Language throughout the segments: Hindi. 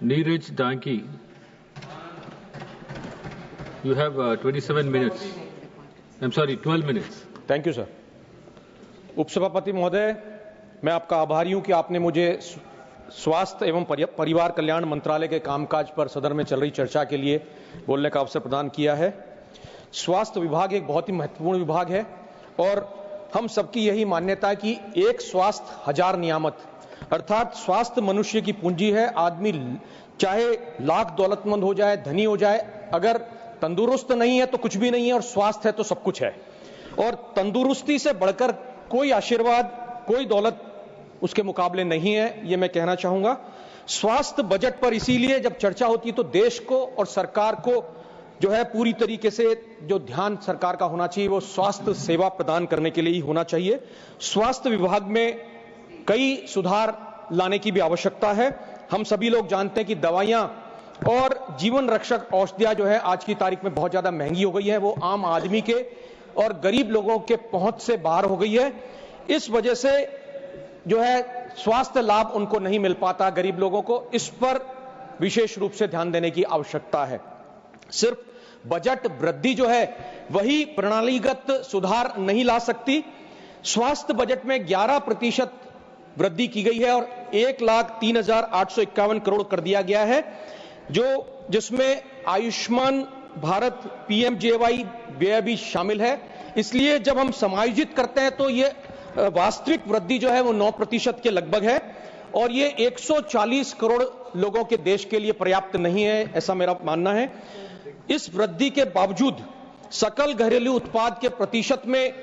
Neeraj Danki, you have 27 minutes. I'm sorry, 12 minutes. Thank you sir. उपसभापति महोदय, मैं आपका आभारी हूं कि आपने मुझे स्वास्थ्य एवं परिवार कल्याण मंत्रालय के कामकाज पर सदन में चल रही चर्चा के लिए बोलने का अवसर प्रदान किया है। स्वास्थ्य विभाग एक बहुत ही महत्वपूर्ण विभाग है और हम सबकी यही मान्यता है कि एक स्वास्थ्य हजार नियामत, अर्थात स्वास्थ्य मनुष्य की पूंजी है। आदमी चाहे लाख दौलतमंद हो जाए, धनी हो जाए, अगर तंदुरुस्त नहीं है तो कुछ भी नहीं है और स्वास्थ्य है तो सब कुछ है। और तंदुरुस्ती से बढ़कर कोई आशीर्वाद, कोई दौलत उसके मुकाबले नहीं है, ये मैं कहना चाहूंगा। स्वास्थ्य बजट पर इसीलिए जब चर्चा होती है तो देश को और सरकार को जो है पूरी तरीके से जो ध्यान सरकार का होना चाहिए वो स्वास्थ्य सेवा प्रदान करने के लिए ही होना चाहिए। स्वास्थ्य विभाग में कई सुधार लाने की भी आवश्यकता है। हम सभी लोग जानते हैं कि दवाइयां और जीवन रक्षक औषधियां जो है आज की तारीख में बहुत ज्यादा महंगी हो गई है, वो आम आदमी के और गरीब लोगों के पहुंच से बाहर हो गई है। इस वजह से जो है स्वास्थ्य लाभ उनको नहीं मिल पाता, गरीब लोगों को। इस पर विशेष रूप से ध्यान देने की आवश्यकता है। सिर्फ बजट वृद्धि जो है वही प्रणालीगत सुधार नहीं ला सकती। स्वास्थ्य बजट में 11% वृद्धि की गई है और 1,03,851 करोड़ कर दिया गया है, जिसमें आयुष्मान भारत पीएमजेवाई व्यय भी शामिल है। इसलिए जब हम समायोजित करते हैं तो ये वास्तविक वृद्धि जो है वो 9% के लगभग है और ये 140 करोड़ लोगों के देश के लिए पर्याप्त नहीं है, ऐसा मेरा मानना है। इस वृद्धि के बावजूद सकल घरेलू उत्पाद के प्रतिशत में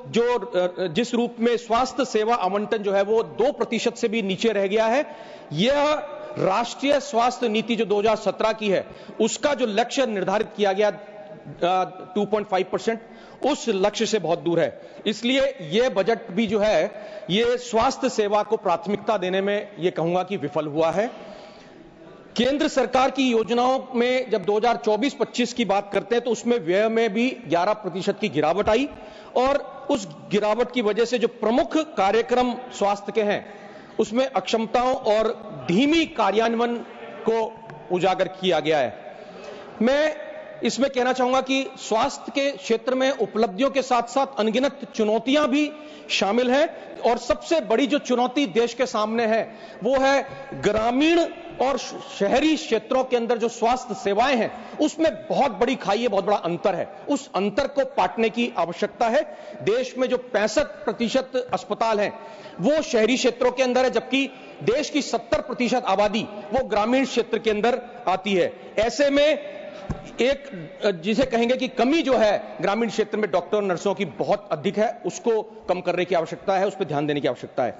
जिस रूप में स्वास्थ्य सेवा आवंटन जो है वो 2% से भी नीचे रह गया है। यह राष्ट्रीय स्वास्थ्य नीति जो 2017 की है उसका जो लक्ष्य निर्धारित किया गया 2.5%, उस लक्ष्य से बहुत दूर है। इसलिए यह बजट भी जो है ये स्वास्थ्य सेवा को प्राथमिकता देने में ये कहूंगा कि विफल हुआ है। केंद्र सरकार की योजनाओं में जब 2024-25 की बात करते हैं तो उसमें व्यय में भी 11% की गिरावट आई और उस गिरावट की वजह से जो प्रमुख कार्यक्रम स्वास्थ्य के हैं उसमें अक्षमताओं और धीमी कार्यान्वयन को उजागर किया गया है। मैं इसमें कहना चाहूंगा कि स्वास्थ्य के क्षेत्र में उपलब्धियों के साथ साथ अनगिनत चुनौतियां भी शामिल हैं और सबसे बड़ी जो चुनौती देश के सामने है वो है ग्रामीण और शहरी क्षेत्रों के अंदर जो स्वास्थ्य सेवाएं हैं उसमें बहुत बड़ी खाई है, बहुत बड़ा अंतर है। उस अंतर को पाटने की आवश्यकता है। देश में जो 65% अस्पताल हैं वो शहरी क्षेत्रों के अंदर है, जबकि देश की 70% आबादी वो ग्रामीण क्षेत्र के अंदर आती है। ऐसे में एक जिसे कहेंगे कि कमी जो है ग्रामीण क्षेत्र में डॉक्टर नर्सों की बहुत अधिक है, उसको कम करने की आवश्यकता है, उस पर ध्यान देने की आवश्यकता है।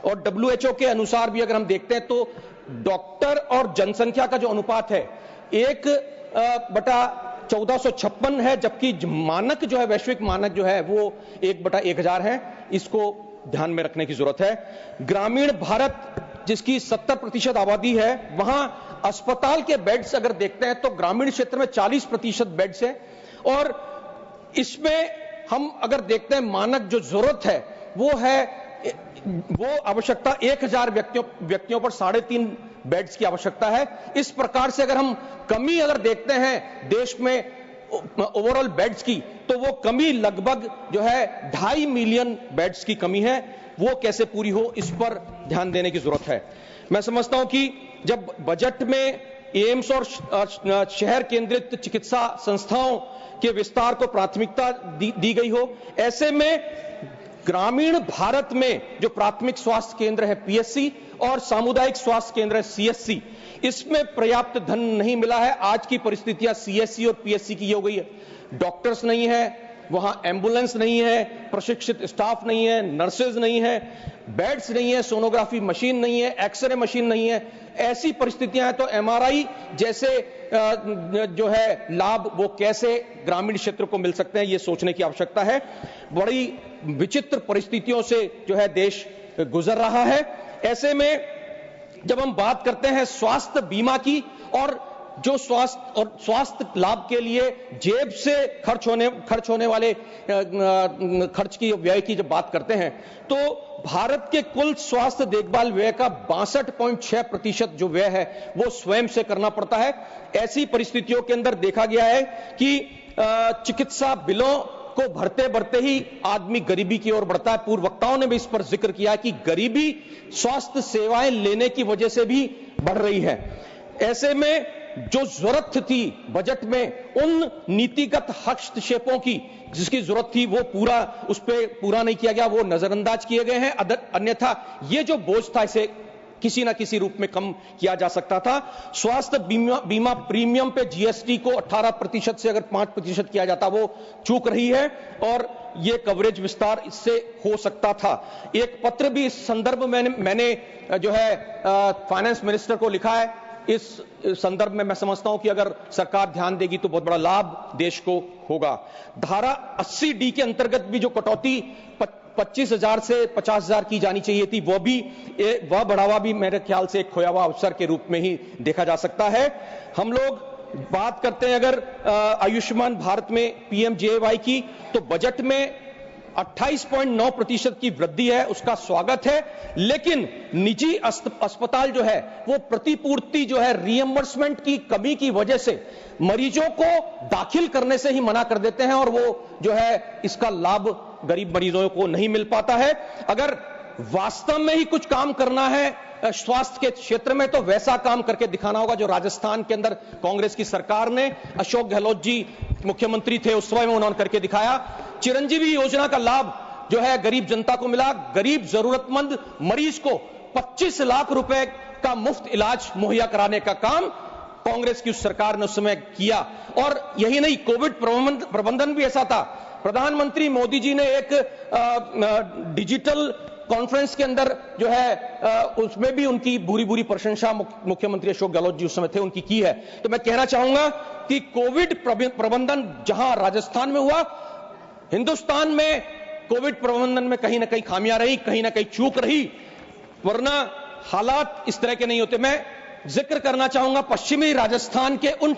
और WHO के अनुसार भी अगर हम देखते हैं तो डॉक्टर और जनसंख्या का जो अनुपात है 1/1456 है, जबकि मानक जो है वैश्विक मानक जो है वो 1/1000 है। इसको ध्यान में रखने की जरूरत है। ग्रामीण भारत जिसकी 70% आबादी है वहां अस्पताल के बेड्स अगर देखते हैं तो ग्रामीण क्षेत्र में 40% बेड्स हैं और इसमें हम अगर देखते हैं मानक जो जरूरत है वो आवश्यकता 1000 व्यक्तियों पर 3.5 बेड्स की आवश्यकता है। इस प्रकार से अगर हम कमी अगर देखते हैं देश में ओवरऑल बेड्स की तो वो कमी लगभग जो है 2.5 मिलियन बेड्स की कमी है। वो कैसे पूरी हो इस पर ध्यान देने की जरूरत है। मैं समझता हूं कि जब बजट में एम्स और शहर केंद्रित चिकित्सा संस्थाओं के विस्तार को प्राथमिकता दी गई हो, ऐसे में ग्रामीण भारत में जो प्राथमिक स्वास्थ्य केंद्र है PSC और सामुदायिक स्वास्थ्य केंद्र है CSC, इसमें पर्याप्त धन नहीं मिला है। आज की परिस्थितियां CSC और PSC की हो गई है। डॉक्टर्स नहीं है वहां, एम्बुलेंस नहीं है, प्रशिक्षित स्टाफ नहीं है, नर्सेज नहीं है, बेड्स नहीं है, सोनोग्राफी मशीन नहीं है, एक्सरे मशीन नहीं है। ऐसी परिस्थितियां हैं तो MRI जैसे जो है लाभ वो कैसे ग्रामीण क्षेत्र को मिल सकते हैं ये सोचने की आवश्यकता है। बड़ी विचित्र परिस्थितियों से जो है देश गुजर रहा है। ऐसे में जब हम बात करते हैं स्वास्थ्य बीमा की और जो स्वास्थ्य और स्वास्थ्य लाभ के लिए जेब से खर्च होने वाले खर्च की व्यय की जब बात करते हैं, तो भारत के कुल स्वास्थ्य देखभाल व्यय का 62.6% जो व्यय है वो स्वयं से करना पड़ता है। ऐसी परिस्थितियों के अंदर देखा गया है कि चिकित्सा बिलों को भरते भरते ही आदमी गरीबी की ओर बढ़ता है। पूर्व वक्ताओं ने भी इस पर जिक्र किया कि गरीबी स्वास्थ्य सेवाएं लेने की वजह से भी बढ़ रही है। ऐसे में जो जरूरत थी बजट में उन नीतिगत हस्तक्षेपों की जिसकी जरूरत थी वो उस पर पूरा नहीं किया गया, वो नजरअंदाज किए गए हैं। अन्यथा ये जो बोझ था इसे किसी ना किसी रूप में कम किया जा सकता था। स्वास्थ्य बीमा प्रीमियम पे जीएसटी को 18% से अगर 5% किया जाता, वो चूक रही है और ये कवरेज विस्तार इससे हो सकता था। एक पत्र भी इस संदर्भ में मैंने जो है फाइनेंस मिनिस्टर को लिखा है। इस संदर्भ में मैं समझता हूं कि अगर सरकार ध्यान देगी तो बहुत बड़ा लाभ देश को होगा। धारा 80D के अंतर्गत भी जो कटौती 25,000 से 50,000 की जानी चाहिए थी, वह बढ़ावा भी मेरे ख्याल से एक खोया हुआ अवसर के रूप में ही देखा जा सकता है। हम लोग बात करते हैं अगर आयुष्मान भारत में पीएमजेएवाई की, तो बजट में 28.9% की वृद्धि है, उसका स्वागत है। लेकिन निजी अस्पताल जो है वो प्रतिपूर्ति जो है रिएम्बर्समेंट की कमी की वजह से मरीजों को दाखिल करने से ही मना कर देते हैं और वो जो है इसका लाभ गरीब मरीजों को नहीं मिल पाता है। अगर वास्तव में ही कुछ काम करना है स्वास्थ्य के क्षेत्र में तो वैसा काम करके दिखाना होगा जो राजस्थान के अंदर कांग्रेस की सरकार ने, अशोक गहलोत जी मुख्यमंत्री थे उस समय में, उन्होंने करके दिखाया। चिरंजीवी योजना का लाभ जो है गरीब जनता को मिला। गरीब जरूरतमंद मरीज को 25 लाख रुपए का मुफ्त इलाज मुहैया कराने का काम कांग्रेस की उस सरकार ने उस समय किया। और यही नहीं, कोविड प्रबंधन भी ऐसा था। प्रधानमंत्री मोदी जी ने एक डिजिटल कॉन्फ्रेंस के अंदर जो है उसमें भी उनकी बुरी प्रशंसा मुख्यमंत्री अशोक गहलोत जी उस समय थे उनकी की है। तो मैं कहना चाहूंगा कि कोविड प्रबंधन जहां राजस्थान में हुआ, हिंदुस्तान में कोविड प्रबंधन में कहीं ना कहीं खामियां रही, कहीं ना कहीं चूक रही, वरना हालात इस तरह के नहीं होते। मैं जिक्र करना चाहूंगा पश्चिमी राजस्थान के उन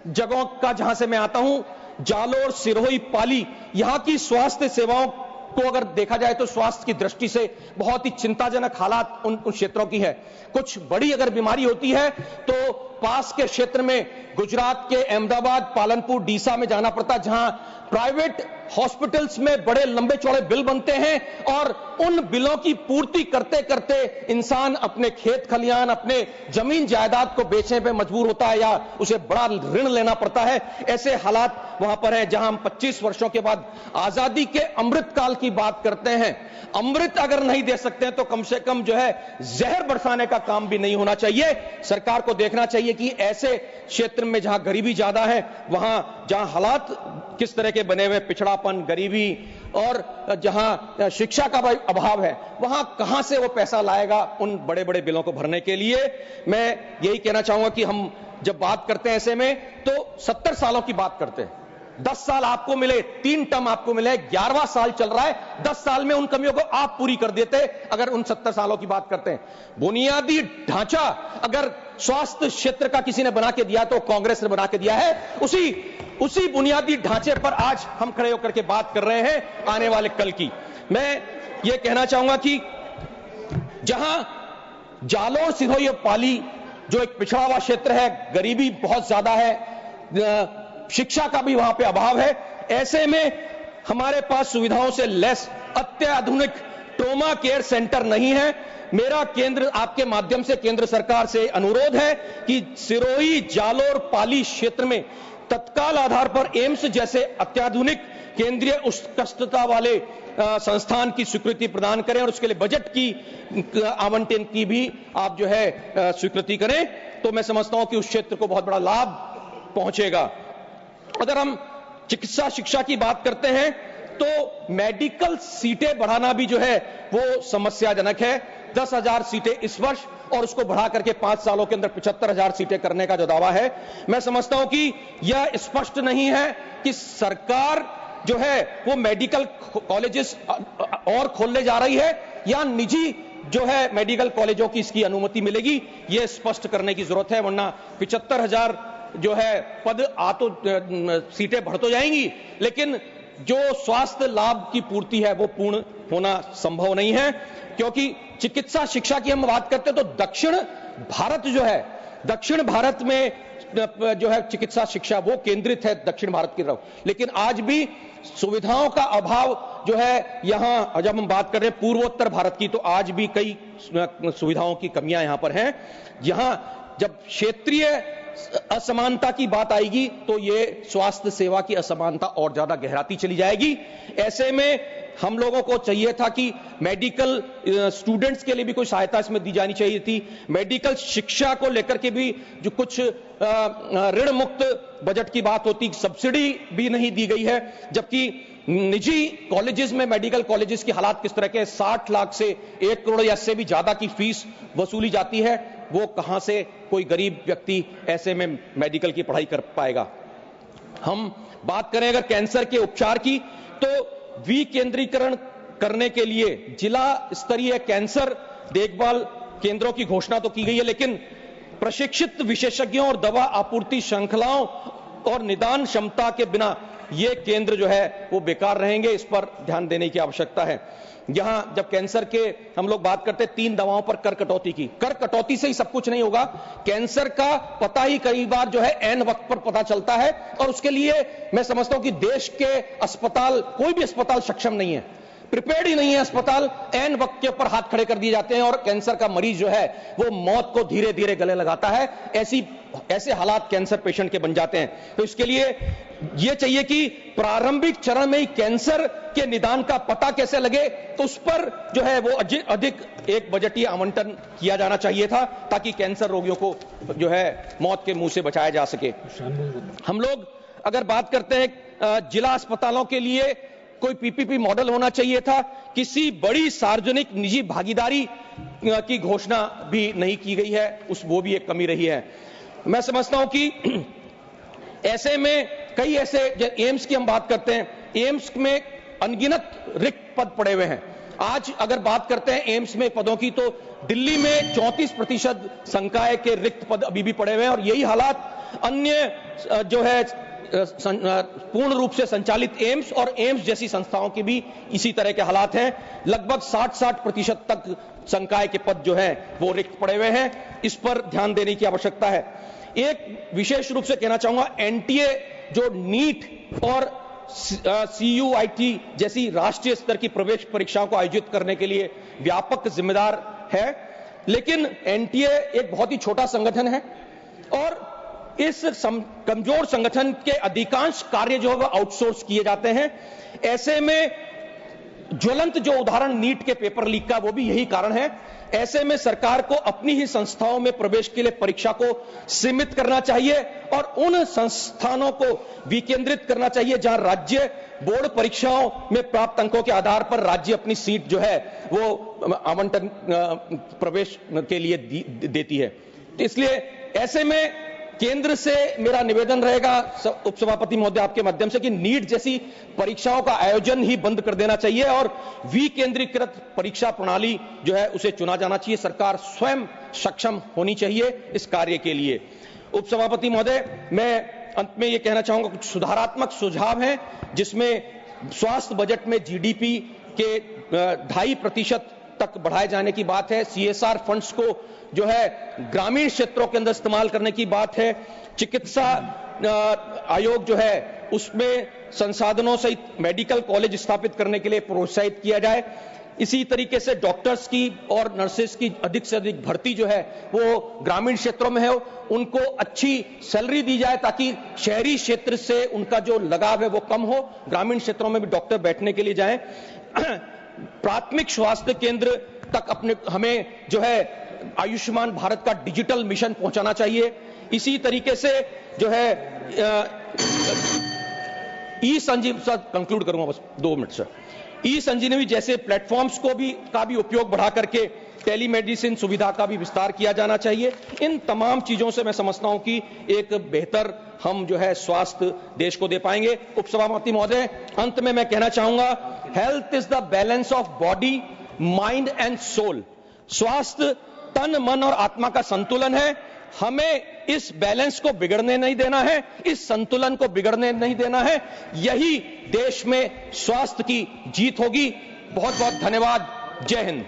जगहों का जहां से मैं आता हूं, जालोर, सिरोही, पाली, यहां की स्वास्थ्य सेवाओं को अगर देखा जाए तो स्वास्थ्य की दृष्टि से बहुत ही चिंताजनक हालात उन क्षेत्रों की है। कुछ बड़ी अगर बीमारी होती है तो पास के क्षेत्र में गुजरात के अहमदाबाद, पालनपुर, डीसा में जाना पड़ता, जहां प्राइवेट हॉस्पिटल्स में बड़े लंबे चौड़े बिल बनते हैं और उन बिलों की पूर्ति करते करते इंसान अपने खेत खलियान, अपने जमीन जायदाद को बेचने पे मजबूर होता है या उसे बड़ा ऋण लेना पड़ता है। ऐसे हालात वहां पर है जहां हम 25 वर्षों के बाद आजादी के अमृत काल की बात करते हैं। अमृत अगर नहीं दे सकते हैं तो कम से कम जो है जहर बरसाने का काम भी नहीं होना चाहिए। सरकार को देखना चाहिए कि ऐसे क्षेत्र में जहां गरीबी ज्यादा है, वहां जहां हालात किस तरह के बने हुए, पिछड़ापन, गरीबी और जहां शिक्षा का अभाव है, वहां कहां से वो पैसा लाएगा उन बड़े बड़े बिलों को भरने के लिए। मैं यही कहना चाहूंगा कि हम जब बात करते हैं ऐसे में तो 70 सालों की बात करते हैं। 10 साल आपको मिले, 3 टर्म आपको मिले, 11वां साल चल रहा है, 10 साल में उन कमियों को आप पूरी कर देते अगर उन 70 सालों की बात करते हैं। बुनियादी ढांचा अगर स्वास्थ्य क्षेत्र का किसी ने बना के दिया तो कांग्रेस ने बना के दिया है। उसी बुनियादी ढांचे पर आज हम खड़े होकर के बात कर रहे हैं आने वाले कल की। मैं ये कहना चाहूंगा कि जहां जालोर, सिरोही और पाली जो एक पिछड़ा हुआ क्षेत्र है, गरीबी बहुत ज्यादा है, शिक्षा का भी वहां पे अभाव है, ऐसे में हमारे पास सुविधाओं से लेस अत्याधुनिक ट्रोमा केयर सेंटर नहीं है। मेरा केंद्र आपके माध्यम से केंद्र सरकार से अनुरोध है कि सिरोही, जालोर, पाली क्षेत्र में तत्काल आधार पर एम्स जैसे अत्याधुनिक केंद्रीय उत्कृष्टता वाले संस्थान की स्वीकृति प्रदान करें और उसके लिए बजट की आवंटन की भी आप जो है स्वीकृति करें, तो मैं समझता हूं कि उस क्षेत्र को बहुत बड़ा लाभ पहुंचेगा। अगर हम चिकित्सा शिक्षा की बात करते हैं तो मेडिकल सीटें बढ़ाना भी जो है वो समस्याजनक है। 10,000 सीटें इस वर्ष और उसको बढ़ा करके 5 सालों के अंदर 75,000 सीटें करने का जो दावा है, मैं समझता हूं कि यह स्पष्ट नहीं है कि सरकार जो है वो मेडिकल कॉलेजेस और खोलने जा रही है या निजी जो है मेडिकल कॉलेजों की इसकी अनुमति मिलेगी, यह स्पष्ट करने की जरूरत है। वरना 75,000 जो है पद सीटें बढ़ तो जाएंगी, लेकिन जो स्वास्थ्य लाभ की पूर्ति है वो पूर्ण होना संभव नहीं है। क्योंकि चिकित्सा शिक्षा की हम बात करते हैं तो दक्षिण भारत जो है, दक्षिण भारत में जो है चिकित्सा शिक्षा वो केंद्रित है दक्षिण भारत की तरफ, लेकिन आज भी सुविधाओं का अभाव जो है यहां, जब हम बात कर रहे हैं पूर्वोत्तर भारत की, तो आज भी कई सुविधाओं की कमियां यहां पर हैं। यहां जब क्षेत्रीय असमानता की बात आएगी तो ये स्वास्थ्य सेवा की असमानता और ज्यादा गहराती चली जाएगी। ऐसे में हम लोगों को चाहिए था कि मेडिकल स्टूडेंट्स के लिए भी कोई सहायता इसमें दी जानी चाहिए थी। मेडिकल शिक्षा को लेकर के भी जो कुछ ऋण मुक्त बजट की बात होती, सब्सिडी भी नहीं दी गई है, जबकि निजी कॉलेजेस में, मेडिकल कॉलेजेस की हालात किस तरह के, 60 लाख से 1 करोड़ या इससे भी ज्यादा की फीस वसूली जाती है, वो कहां से कोई गरीब व्यक्ति ऐसे में मेडिकल की पढ़ाई कर पाएगा। हम बात करें अगर कैंसर के उपचार की, तो विकेंद्रीकरण करने के लिए जिला स्तरीय कैंसर देखभाल केंद्रों की घोषणा तो की गई है, लेकिन प्रशिक्षित विशेषज्ञों और दवा आपूर्ति श्रृंखलाओं और निदान क्षमता के बिना ये केंद्र जो है वो बेकार रहेंगे। इस पर ध्यान देने की आवश्यकता है। यहां जब कैंसर के हम लोग बात करते हैं 3 दवाओं पर कर कटौती की, कर कटौती से ही सब कुछ नहीं होगा। कैंसर का पता ही कई बार जो है ऐन वक्त पर पता चलता है, और उसके लिए मैं समझता हूं कि देश के अस्पताल, कोई भी अस्पताल सक्षम नहीं है, प्रिपेयर्ड ही नहीं है अस्पताल। ऐन वक्त के ऊपर हाथ खड़े कर दिए जाते हैं और कैंसर का मरीज जो है वो मौत को धीरे धीरे गले लगाता है। ऐसे हालात कैंसर पेशेंट के बन जाते हैं। तो इसके लिए ये चाहिए कि प्रारंभिक चरण में ही कैंसर के निदान का पता कैसे लगे, तो उस पर जो है वो अधिक एक बजटीय आवंटन किया जाना चाहिए था, ताकि कैंसर रोगियों को जो है मौत के मुंह से बचाया जा सके। हम लोग अगर बात करते हैं जिला अस्पतालों के लिए कोई पीपीपी मॉडल होना चाहिए था। किसी बड़ी सार्वजनिक निजी भागीदारी की घोषणा भी नहीं की गई है, वो भी एक कमी रही है। मैं समझता हूं कि ऐसे में कई ऐसे, एम्स की हम बात करते हैं, एम्स में अनगिनत रिक्त पद पड़े हुए हैं। आज अगर बात करते हैं एम्स में पदों की, तो दिल्ली में 34% संकाय के रिक्त पद अभी भी पड़े हुए हैं, और यही हालात अन्य जो है पूर्ण रूप से संचालित एम्स और एम्स जैसी संस्थाओं के भी इसी तरह के हालात हैं। लगभग 60% तक संकाय के पद जो है वो रिक्त पड़े हुए हैं। इस पर ध्यान देने की आवश्यकता है। एक विशेष रूप से कहना चाहूंगा, एनटीए जो नीट और CUIT जैसी राष्ट्रीय स्तर की प्रवेश परीक्षाओं को आयोजित करने के लिए व्यापक जिम्मेदार है, लेकिन एनटीए एक बहुत ही छोटा संगठन है और इस कमजोर संगठन के अधिकांश कार्य जो है वो आउटसोर्स किए जाते हैं। ऐसे में ज्वलंत जो उदाहरण नीट के पेपर लीक का, वो भी यही कारण है। ऐसे में सरकार को अपनी ही संस्थाओं में प्रवेश के लिए परीक्षा को सीमित करना चाहिए और उन संस्थानों को विकेंद्रित करना चाहिए जहां राज्य बोर्ड परीक्षाओं में प्राप्त अंकों के आधार पर राज्य अपनी सीट जो है वो आवंटन प्रवेश के लिए देती है। इसलिए ऐसे में केंद्र से मेरा निवेदन रहेगा उपसभापति महोदय आपके माध्यम से कि नीट जैसी परीक्षाओं का आयोजन ही बंद कर देना चाहिए और विकेंद्रीकृत परीक्षा प्रणाली जो है उसे चुना जाना चाहिए। सरकार स्वयं सक्षम होनी चाहिए इस कार्य के लिए। उपसभापति महोदय, मैं अंत में यह कहना चाहूंगा, कुछ सुधारात्मक सुझाव हैं जिसमें स्वास्थ्य बजट में जीडीपी के 2.5% तक बढ़ाए जाने की बात है। CSR फंड्स को जो है ग्रामीण क्षेत्रों के अंदर इस्तेमाल करने की बात है। चिकित्सा आयोग जो है उसमें संसाधनों सहित मेडिकल कॉलेज स्थापित करने के लिए प्रोत्साहित किया जाए। इसी तरीके से डॉक्टर्स की और नर्सेस की अधिक से अधिक भर्ती जो है वो ग्रामीण क्षेत्रों में हो, उनको अच्छी सैलरी दी जाए ताकि शहरी क्षेत्र से उनका जो लगाव है वो कम हो, ग्रामीण क्षेत्रों में भी डॉक्टर बैठने के लिए जाएं। प्राथमिक स्वास्थ्य केंद्र तक हमें जो है आयुष्मान भारत का डिजिटल मिशन पहुंचाना चाहिए। इसी तरीके से जो है ई-संजीवनी, सर कंक्लूड करूंगा बस 2 मिनट सर, ई-संजीवनी जैसे प्लेटफॉर्म्स का भी उपयोग बढ़ा करके टेलीमेडिसिन सुविधा का भी विस्तार किया जाना चाहिए। इन तमाम चीजों से मैं समझता हूं कि एक बेहतर हम जो है स्वास्थ्य देश को दे पाएंगे। उपसभापति महोदय, अंत में मैं कहना चाहूंगा, health is the balance of body, mind and soul. स्वास्थ्य तन, मन और आत्मा का संतुलन है। हमें इस बैलेंस को बिगड़ने नहीं देना है, इस संतुलन को बिगड़ने नहीं देना है। यही देश में स्वास्थ्य की जीत होगी। बहुत बहुत धन्यवाद। जय हिंद।